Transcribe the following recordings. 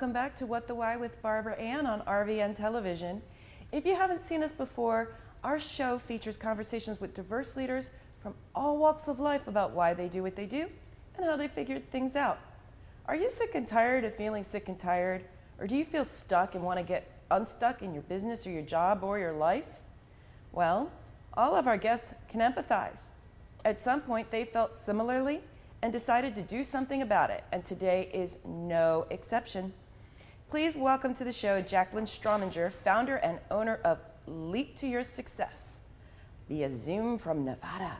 welcome back to What the Why with Barbara Ann on RVN Television. If you haven't seen us before, our show features conversations with diverse leaders from all walks of life about why they do what they do and how they figured things out. Are you sick and tired of feeling sick and tired? Or do you feel stuck and want to get unstuck in your business or your job or your life? Well, all of our guests can empathize. At some point, they felt similarly and decided to do something about it, and today is no exception. Please welcome to the show Jaclyn Strominger, founder and owner of Leap to Your Success via Zoom from Nevada.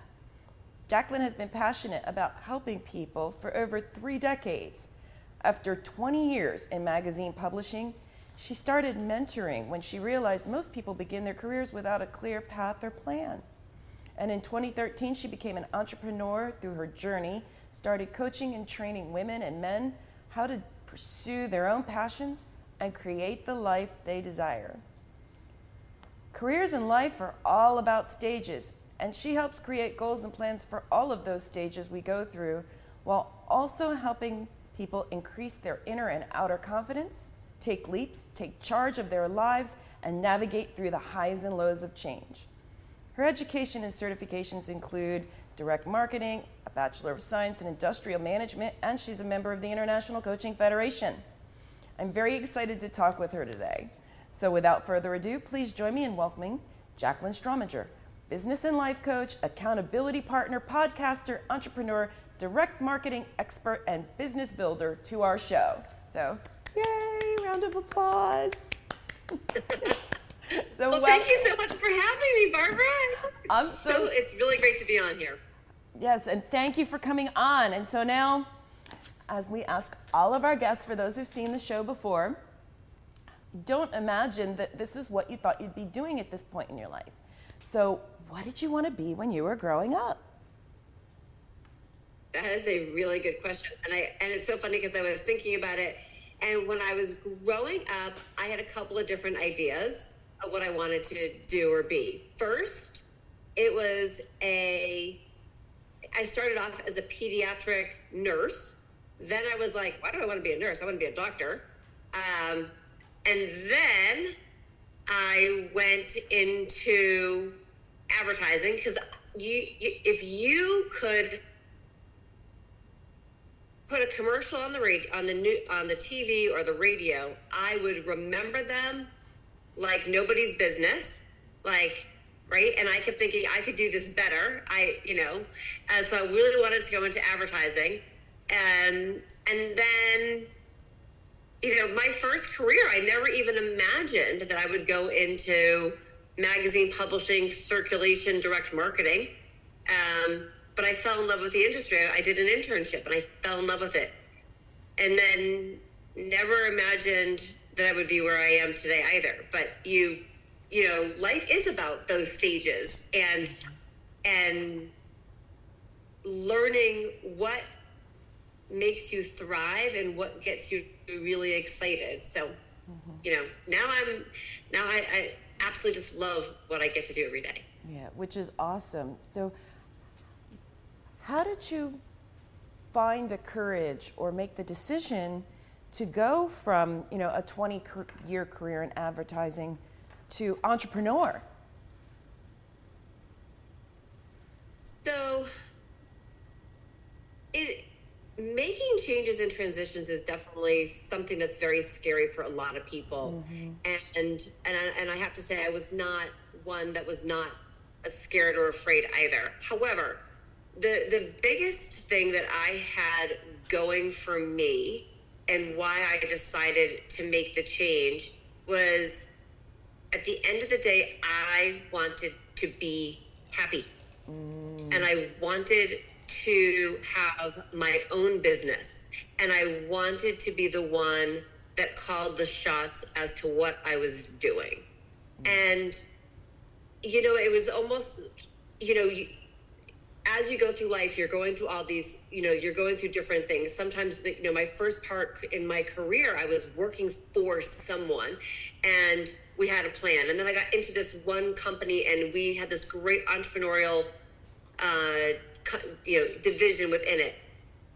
Jaclyn has been passionate about helping people for over 3 decades. After 20 years in magazine publishing, she started mentoring when she realized most people begin their careers without a clear path or plan. And in 2013, she became an entrepreneur through her journey, started coaching and training women and men how to pursue their own passions and create the life they desire. Careers in life are all about stages, and she helps create goals and plans for all of those stages we go through, while also helping people increase their inner and outer confidence, take leaps, take charge of their lives, and navigate through the highs and lows of change. Her education and certifications include direct marketing, a Bachelor of Science in Industrial Management, and she's a member of the International Coaching Federation. I'm very excited to talk with her today. So without further ado, please join me in welcoming Jaclyn Strominger, business and life coach, accountability partner, podcaster, entrepreneur, direct marketing expert, and business builder to our show. So, yay, round of applause. Well, thank you so much for having me, Barbara. It's really great to be on here. Yes, and thank you for coming on. And so now, as we ask all of our guests, for those who've seen the show before, don't imagine that this is what you thought you'd be doing at this point in your life. So what did you want to be when you were growing up? That is a really good question. And it's so funny because I was thinking about it. And when I was growing up, I had a couple of different ideas of what I wanted to do or be. First, I started off as a pediatric nurse. Then I was like, why do I want to be a nurse? I want to be a doctor. And then I went into advertising because if you could put a commercial on the TV or the radio, I would remember them like nobody's business, right? And I kept thinking I could do this better. So I really wanted to go into advertising, and then, my first career, I never even imagined that I would go into magazine publishing, circulation, direct marketing. But I fell in love with the industry. I did an internship and I fell in love with it. And then never imagined that I would be where I am today either. But life is about those stages and learning what makes you thrive and what gets you really excited. So, now I absolutely just love what I get to do every day. Yeah, which is awesome. So how did you find the courage or make the decision to go from, a 20-year career in advertising to entrepreneur? So making changes and transitions is definitely something that's very scary for a lot of people. Mm-hmm. And I have to say, I was not one that was not scared or afraid either. However, the biggest thing that I had going for me and why I decided to make the change was, at the end of the day, I wanted to be happy. And I wanted to have my own business. And I wanted to be the one that called the shots as to what I was doing. And, it was almost, as you go through life, you're going through all these, you're going through different things. Sometimes, my first part in my career, I was working for someone and we had a plan. And then I got into this one company and we had this great entrepreneurial, division within it.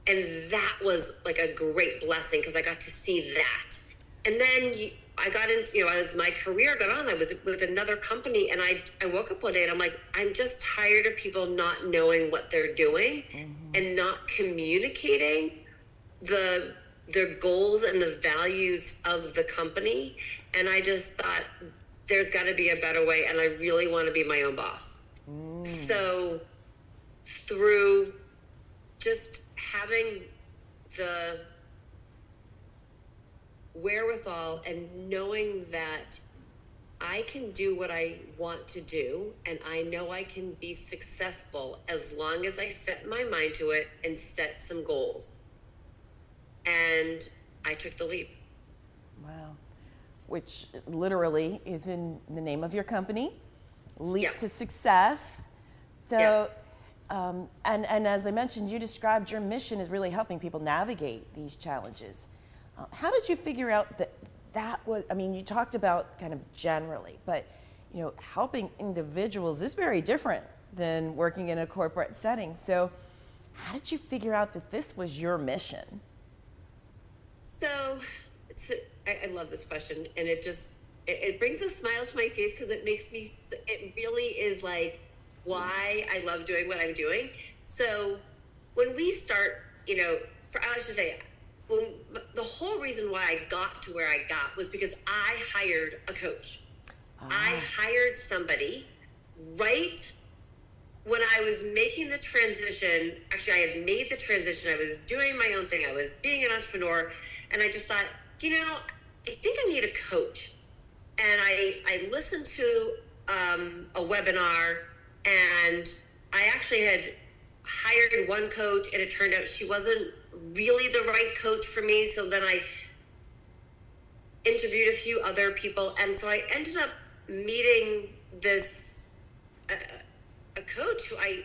And that was like a great blessing because I got to see that. And then I got into, as my career got on, I was with another company, and I woke up one day and I'm like, I'm just tired of people not knowing what they're doing and not communicating their goals and the values of the company. And I just thought, there's got to be a better way, and I really want to be my own boss. So through just having the wherewithal and knowing that I can do what I want to do, and I know I can be successful as long as I set my mind to it and set some goals. And I took the leap. Wow. Which literally is in the name of your company, Leap to Success. So, and as I mentioned, you described your mission is really helping people navigate these challenges. How did you figure out that was, I mean, you talked about kind of generally, but helping individuals is very different than working in a corporate setting. So how did you figure out that this was your mission? So I love this question, and it brings a smile to my face, because it really is like why I love doing what I'm doing. So when we start, I should say, the whole reason why I got to where I got was because I hired a coach. I hired somebody right when I was making the transition. Actually, I had made the transition. I was doing my own thing. I was being an entrepreneur. And I just thought, I think I need a coach. And I listened to a webinar, and I actually had hired one coach, and it turned out she wasn't really the right coach for me. So then I interviewed a few other people. And so I ended up meeting this, a coach who I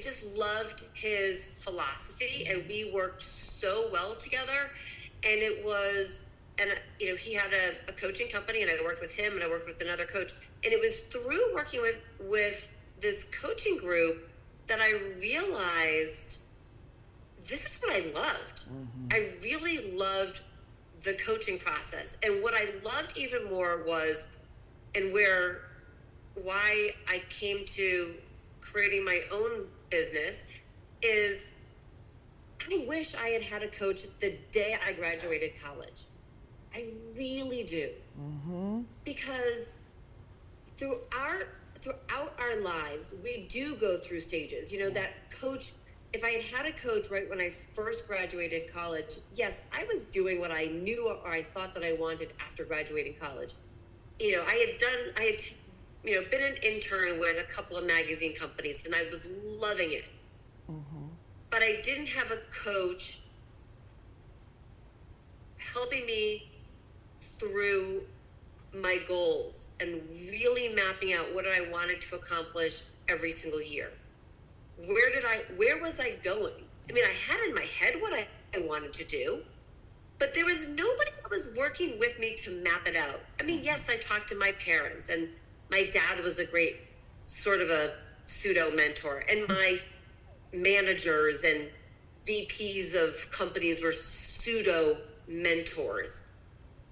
just loved his philosophy, and we worked so well together. And it was, he had a coaching company, and I worked with him, and I worked with another coach. And it was through working with this coaching group that I realized this is what I loved. I really loved the coaching process. And what I loved even more was, and why I came to creating my own business, is I wish I had a coach the day I graduated college. I really do. Because throughout our lives, we do go through stages. That coach, if I had a coach right when I first graduated college, yes, I was doing what I knew or I thought that I wanted after graduating college. I had been an intern with a couple of magazine companies, and I was loving it. But I didn't have a coach helping me through my goals and really mapping out what I wanted to accomplish every single year. Where was I going? I mean, I had in my head what I wanted to do, but there was nobody that was working with me to map it out. I mean, yes, I talked to my parents, and my dad was a great sort of a pseudo mentor, and my managers and VPs of companies were pseudo mentors.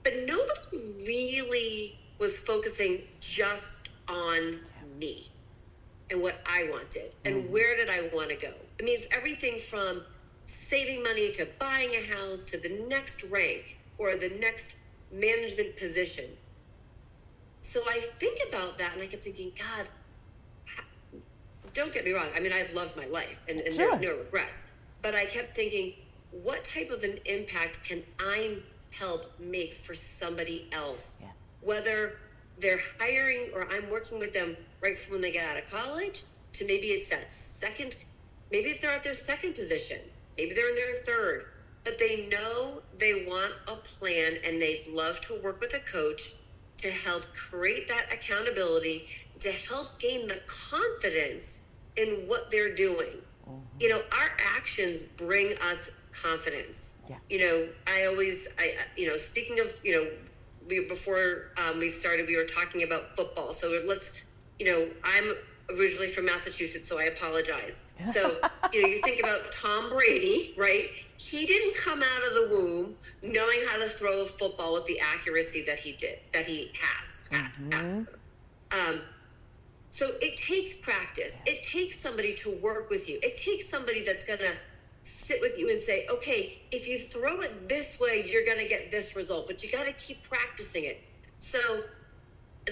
But nobody really was focusing just on me and what I wanted and where did I want to go. I mean, everything from saving money to buying a house to the next rank or the next management position. So I think about that, and I kept thinking, God, don't get me wrong. I mean, I've loved my life, and Sure. there's no regrets. But I kept thinking, what type of an impact can I help make for somebody else? Yeah. Whether they're hiring or I'm working with them right from when they get out of college to maybe it's that second, maybe if they're at their second position, maybe they're in their third, but they know they want a plan and they'd love to work with a coach to help create that accountability, to help gain the confidence in what they're doing. Our actions bring us confidence. Yeah. Speaking of, before we started, we were talking about football. So I'm originally from Massachusetts, so I apologize. So, you think about Tom Brady, right? He didn't come out of the womb knowing how to throw a football with the accuracy that he has. So it takes practice. It takes somebody to work with you. It takes somebody that's going to sit with you and say, okay, if you throw it this way, you're going to get this result, but you got to keep practicing it. So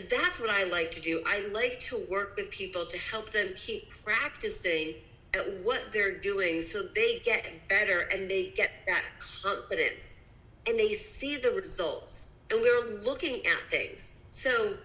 that's what I like to do. I like to work with people to help them keep practicing at what they're doing so they get better and they get that confidence and they see the results. And we're looking at things. So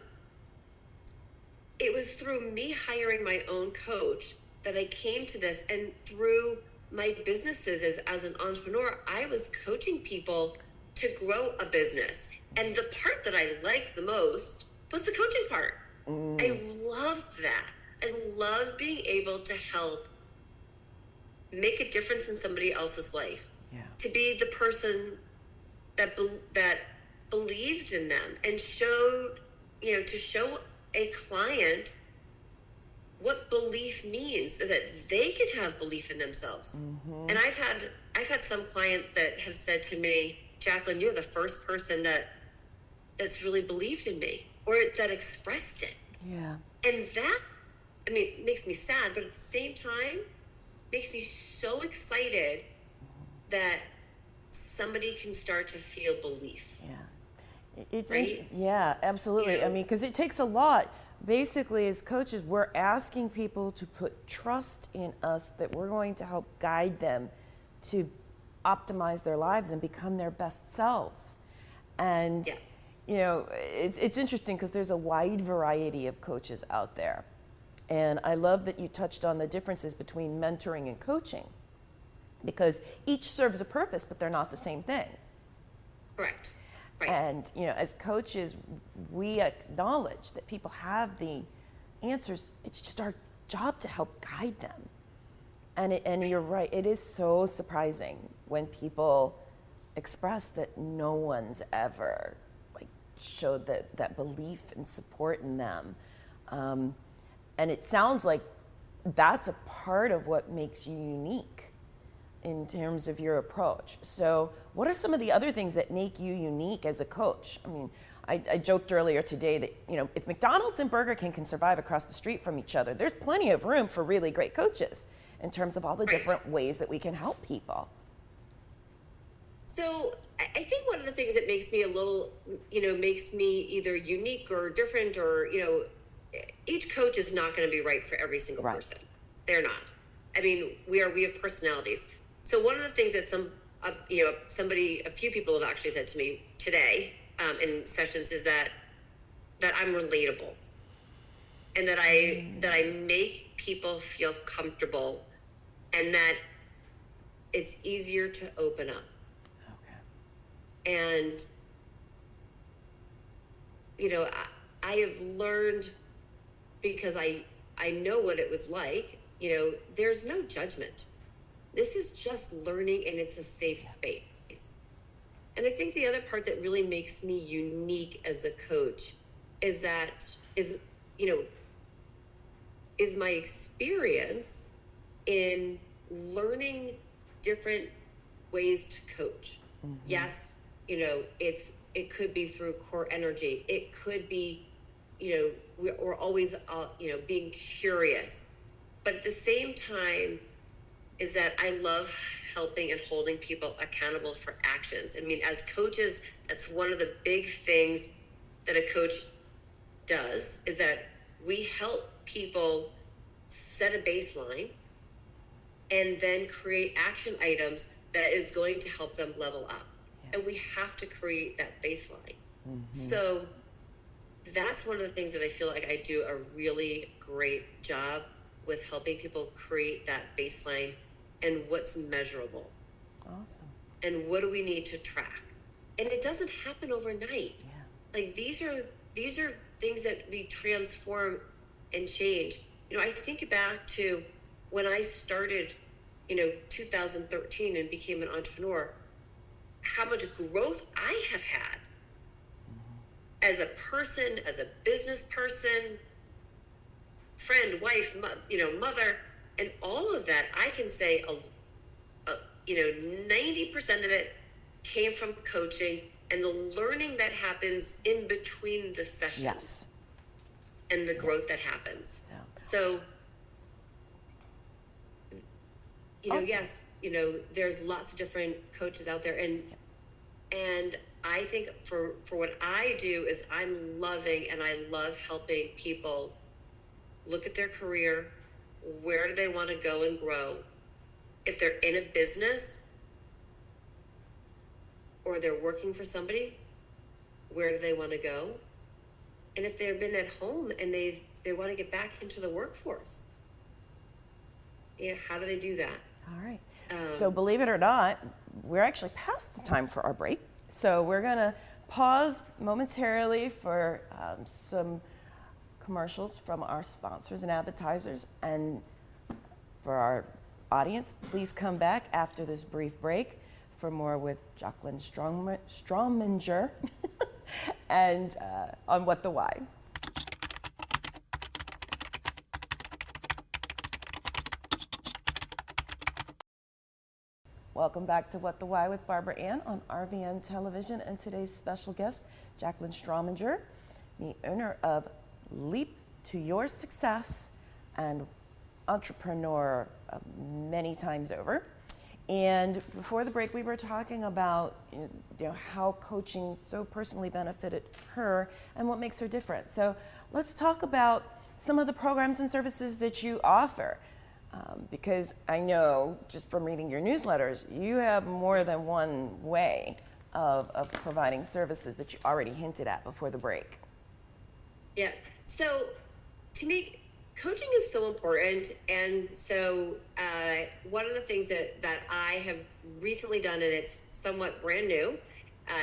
it was through me hiring my own coach that I came to this. And through my businesses as an entrepreneur, I was coaching people to grow a business. And the part that I liked the most was the coaching part. I loved that. I loved being able to help make a difference in somebody else's life. Yeah. To be the person that believed in them and showed, to show a client what belief means, so that they can have belief in themselves. And I've had some clients that have said to me, Jaclyn, you're the first person that's really believed in me, or that expressed it. Yeah. And that, it makes me sad, but at the same time, makes me so excited that somebody can start to feel belief. Yeah. It's right? Yeah, absolutely. Because it takes a lot. Basically, as coaches, we're asking people to put trust in us that we're going to help guide them to optimize their lives and become their best selves. And it's interesting because there's a wide variety of coaches out there. And I love that you touched on the differences between mentoring and coaching, because each serves a purpose, but they're not the same thing. Correct. Right. And, as coaches, we acknowledge that people have the answers. It's just our job to help guide them. And you're right, it is so surprising when people express that no one's ever showed that belief and support in them. And it sounds like that's a part of what makes you unique in terms of your approach. So what are some of the other things that make you unique as a coach? I joked earlier today that, if McDonald's and Burger King can survive across the street from each other, there's plenty of room for really great coaches in terms of all the different ways that we can help people. So I think one of the things that makes me a little, makes me either unique or different, or, each coach is not going to be right for every single person. They're not. We have personalities. So one of the things that a few people have actually said to me today in sessions is that I'm relatable, and that I make people feel comfortable, and that it's easier to open up. And, I have learned, because I know what it was like, there's no judgment. This is just learning, and it's a safe space. And I think the other part that really makes me unique as a coach is my experience in learning different ways to coach. Yes, it could be through core energy. It could be, we're always, being curious. But at the same time, is that I love helping and holding people accountable for actions. As coaches, that's one of the big things that a coach does, is that we help people set a baseline and then create action items that is going to help them level up. And we have to create that baseline. So that's one of the things that I feel like I do a really great job with, helping people create that baseline and what's measurable. Awesome. And what do we need to track? And it doesn't happen overnight. These are things that we transform and change. I think back to when I started, 2013 and became an entrepreneur, how much growth I have had as a person, as a business person. friend, wife, mother, and all of that, I can say, 90% of it came from coaching and the learning that happens in between the sessions. Yes. And the growth that happens. So yes, there's lots of different coaches out there, and I think for what I do is I'm loving and I love helping people look at their career, where do they want to go and grow? If they're in a business or they're working for somebody, where do they want to go? And if they've been at home and they want to get back into the workforce, how do they do that? All right. So believe it or not, we're actually past the time for our break. So we're going to pause momentarily for some commercials from our sponsors and advertisers. And for our audience, please come back after this brief break for more with Jaclyn Strominger and on What the Why. Welcome back to What the Why with Barbara Ann on RVN Television, and today's special guest, Jaclyn Strominger, the owner of Leap to Your Success and entrepreneur many times over. And before the break, we were talking about how coaching so personally benefited her and what makes her different. So let's talk about some of the programs and services that you offer. Because I know just from reading your newsletters, you have more than one way of providing services that you already hinted at before the break. Yeah. So to me, coaching is so important. And so one of the things that I have recently done, and it's somewhat brand new,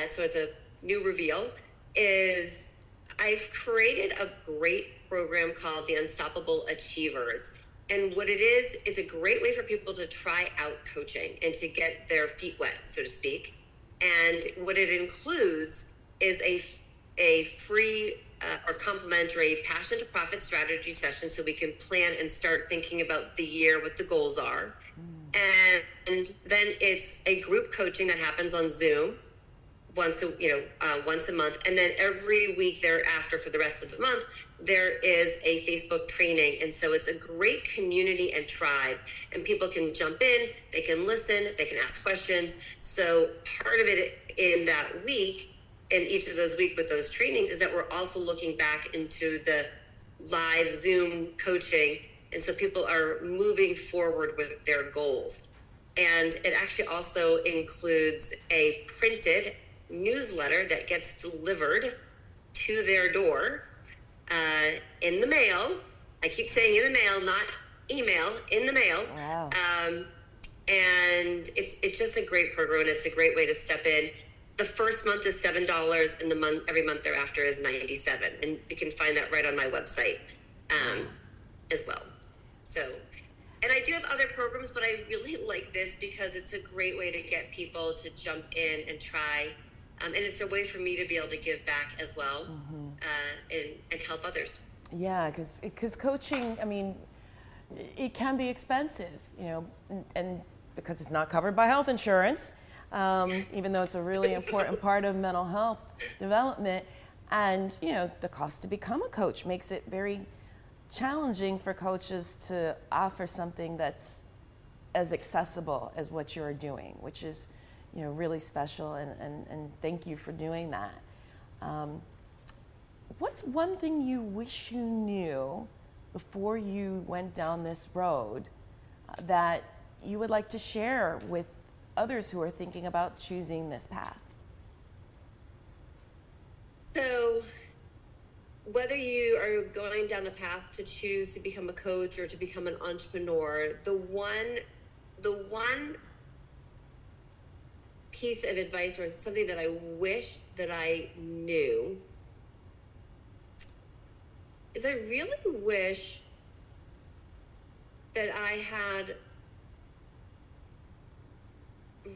so it's a new reveal, is I've created a great program called the Unstoppable Achievers. And what it is a great way for people to try out coaching and to get their feet wet, so to speak. And what it includes is a free or complimentary passion to profit strategy session, so we can plan and start thinking about the year, what the goals are. And then it's a group coaching that happens on Zoom once a month, and then every week thereafter for the rest of the month there is a Facebook training. And so it's a great community and tribe, and people can jump in, they can listen, they can ask questions. So part of it in that week, in each of those weeks with those trainings, is that we're also looking back into the live Zoom coaching, and so people are moving forward with their goals. And it actually also includes a printed newsletter that gets delivered to their door in the mail. I keep saying in the mail, not email, in the mail. Wow. And it's just a great program, and it's a great way to step in. The first month is $7, and every month thereafter is $97, and you can find that right on my website as well. So, and I do have other programs, but I really like this because it's a great way to get people to jump in and try. And it's a way for me to be able to give back as well, and help others. Yeah, because coaching, I mean, it can be expensive, and because it's not covered by health insurance, even though it's a really important part of mental health development. And, the cost to become a coach makes it very challenging for coaches to offer something that's as accessible as what you're doing, which is really special, and thank you for doing that. What's one thing you wish you knew before you went down this road that you would like to share with others who are thinking about choosing this path? So whether you are going down the path to choose to become a coach or to become an entrepreneur, the one piece of advice or something that I wish that I knew is I really wish that I had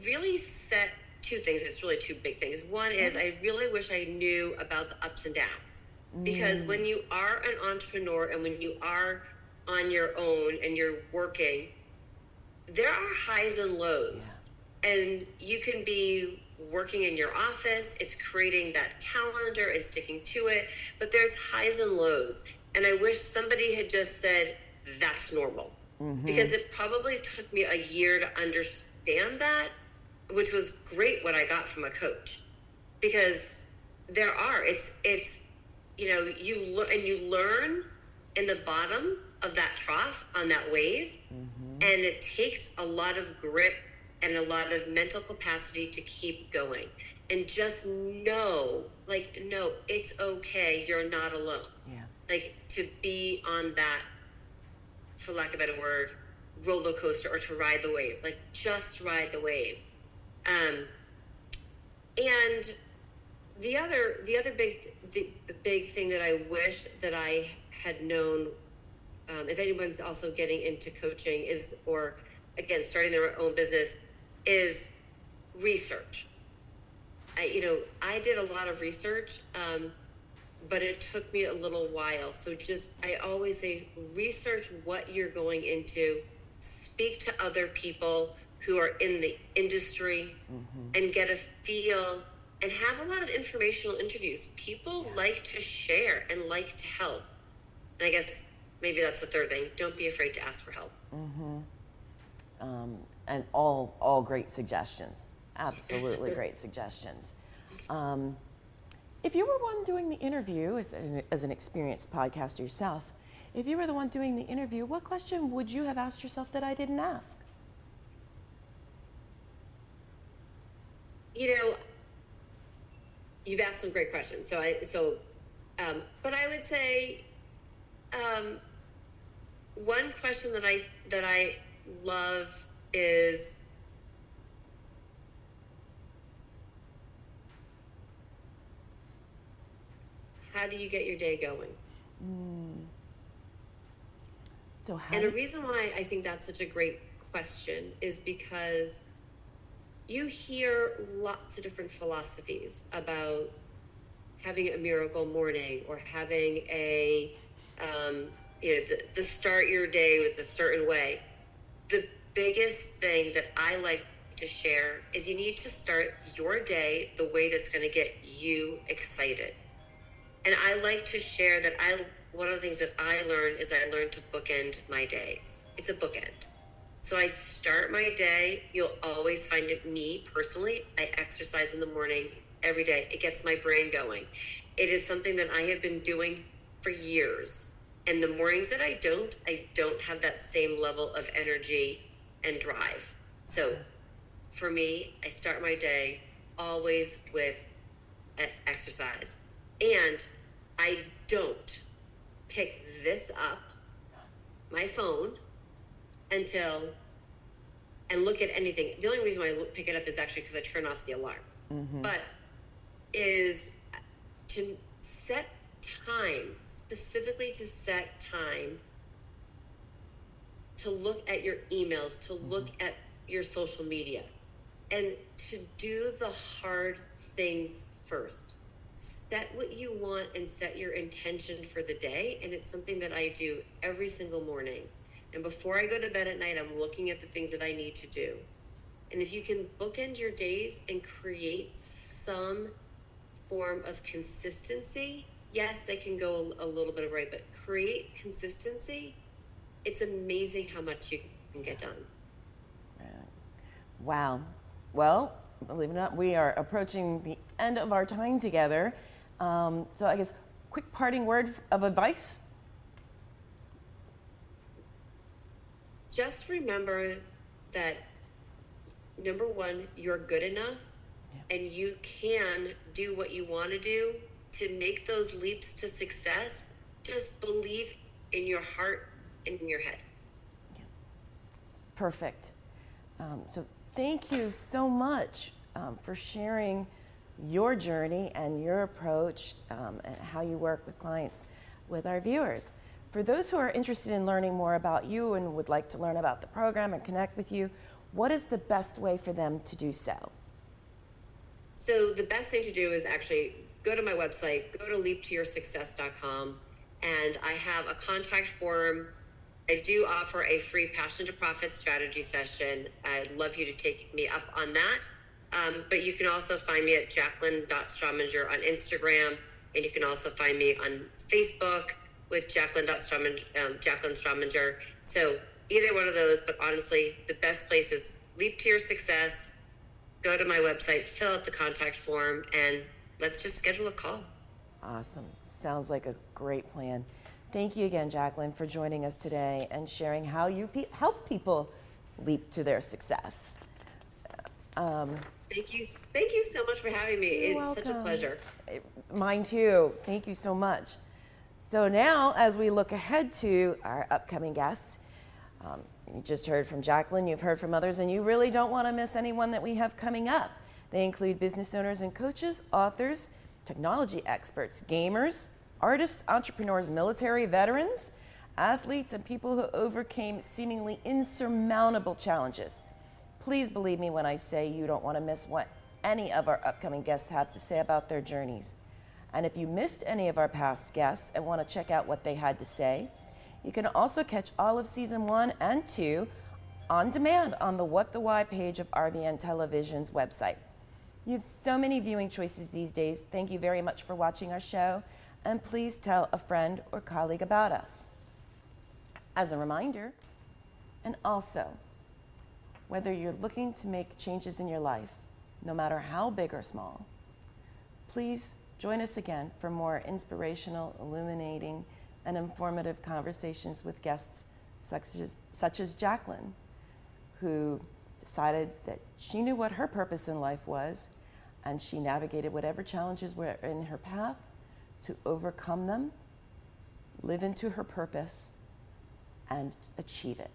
really set two things. It's really two big things. One is I really wish I knew about the ups and downs. Because when you are an entrepreneur and when you are on your own and you're working, there are highs and lows. Yeah. And you can be working in your office, it's creating that calendar and sticking to it, but there's highs and lows. And I wish somebody had just said, that's normal. Because it probably took me a year to understand that, which was great what I got from a coach. Because it's you learn in the bottom of that trough on that wave, and it takes a lot of grit and a lot of mental capacity to keep going. And just know, no, it's okay, you're not alone. Yeah. Like, to be on that, for lack of a better word, roller coaster, or to ride the wave. Like, just ride the wave. And the big thing that I wish that I had known, if anyone's also getting into coaching or again, starting their own business, is research. I did a lot of research, but it took me a little while. So I always say, research what you're going into, speak to other people who are in the industry, and get a feel, and have a lot of informational interviews. People like to share and like to help. And I guess maybe that's the third thing. Don't be afraid to ask for help. And all great suggestions. Absolutely great suggestions. If you were one doing the interview, as an experienced podcaster yourself, if you were the one doing the interview, what question would you have asked yourself that I didn't ask? You've asked some great questions. But I would say, one question that I love is, how do you get your day going? And the reason why I think that's such a great question is because you hear lots of different philosophies about having a miracle morning, or having the start your day with a certain way. The biggest thing that I like to share is you need to start your day the way that's going to get you excited. And I like to share that one of the things that I learned to bookend my days. It's a bookend. So I start my day, you'll always find it, me personally, I exercise in the morning every day. It gets my brain going. It is something that I have been doing for years. And the mornings that I don't have that same level of energy and drive. So for me, I start my day always with exercise. And I don't pick this up, my phone, and look at anything. The only reason why I pick it up is actually because I turn off the alarm. But is to set time, specifically to set time to look at your emails, to look at your social media, and to do the hard things first. Set what you want and set your intention for the day. And it's something that I do every single morning. And before I go to bed at night, I'm looking at the things that I need to do. And if you can bookend your days and create some form of consistency, yes, they can go a little bit of right, but create consistency, it's amazing how much you can get done. Wow. Well, believe it or not, we are approaching the end of our time together. So I guess, quick parting word of advice? Just remember that, number one, you're good enough, and you can do what you want to do to make those leaps to success. Just believe in your heart and in your head. Yeah. Perfect. So thank you so much for sharing your journey and your approach and how you work with clients with our viewers. For those who are interested in learning more about you and would like to learn about the program and connect with you, what is the best way for them to do so? So the best thing to do is actually go to my website, go to leaptoyoursuccess.com, and I have a contact form. I do offer a free Passion to Profit strategy session. I'd love you to take me up on that. But you can also find me at Jaclyn.Strominger on Instagram, and you can also find me on Facebook with Jaclyn Strominger. So either one of those, but honestly, the best place is Leap to Your Success. Go to my website, fill out the contact form, and let's just schedule a call. Awesome. Sounds like a great plan. Thank you again, Jaclyn, for joining us today and sharing how you help people leap to their success. Thank you so much for having me. It's such a pleasure. Mine too. Thank you so much. So now, as we look ahead to our upcoming guests, you just heard from Jaclyn, you've heard from others, and you really don't want to miss anyone that we have coming up. They include business owners and coaches, authors, technology experts, gamers, artists, entrepreneurs, military veterans, athletes, and people who overcame seemingly insurmountable challenges. Please believe me when I say you don't want to miss what any of our upcoming guests have to say about their journeys. And if you missed any of our past guests and want to check out what they had to say, you can also catch all of season 1 and 2 on demand on the What the Why page of RVN Television's website. You have so many viewing choices these days. Thank you very much for watching our show, and please tell a friend or colleague about us. As a reminder, and also, whether you're looking to make changes in your life, no matter how big or small, please join us again for more inspirational, illuminating, and informative conversations with guests such as Jaclyn, who decided that she knew what her purpose in life was, and she navigated whatever challenges were in her path to overcome them, live into her purpose, and achieve it.